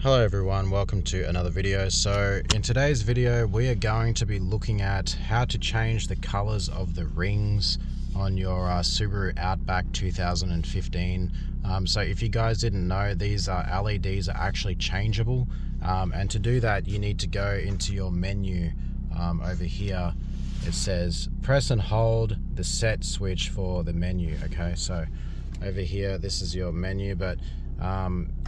Hello everyone, welcome to another video. So in today's video we are going to be looking at how to change the colors of the rings on your Subaru Outback 2015. So if you guys didn't know, these LEDs are actually changeable, and to do that you need to go into your menu. Over here it says press and hold the set switch for the menu. Okay, so over here this is your menu, but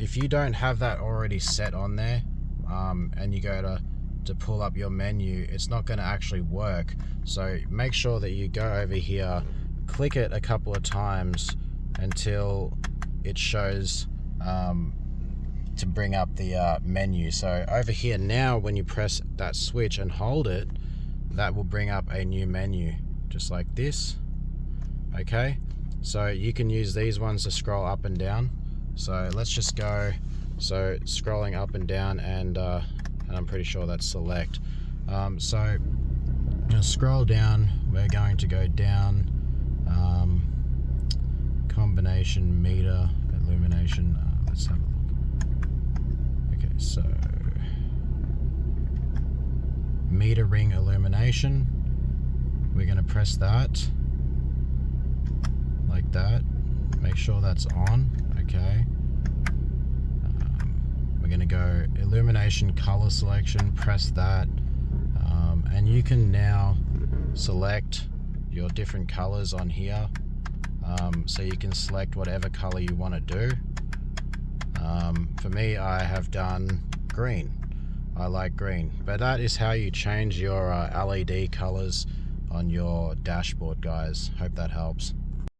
if you don't have that already set on there, and you go to pull up your menu, it's not going to actually work. So make sure that you go over here, click it a couple of times until it shows to bring up the menu. So over here now, when you press that switch and hold it, that will bring up a new menu just like this. Okay, so you can use these ones to scroll up and down. So let's just go, so scrolling up and down, and I'm pretty sure that's select. So I'm going to scroll down, we're going to go down, combination meter illumination, let's have a look. Okay, so meter ring illumination, we're going to press that, like that, make sure that's on. Okay, we're going to go illumination color selection, press that, and you can now select your different colors on here. So you can select whatever color you want to do. For me, I have done green. I like green, but that is how you change your LED colors on your dashboard, guys. Hope that helps.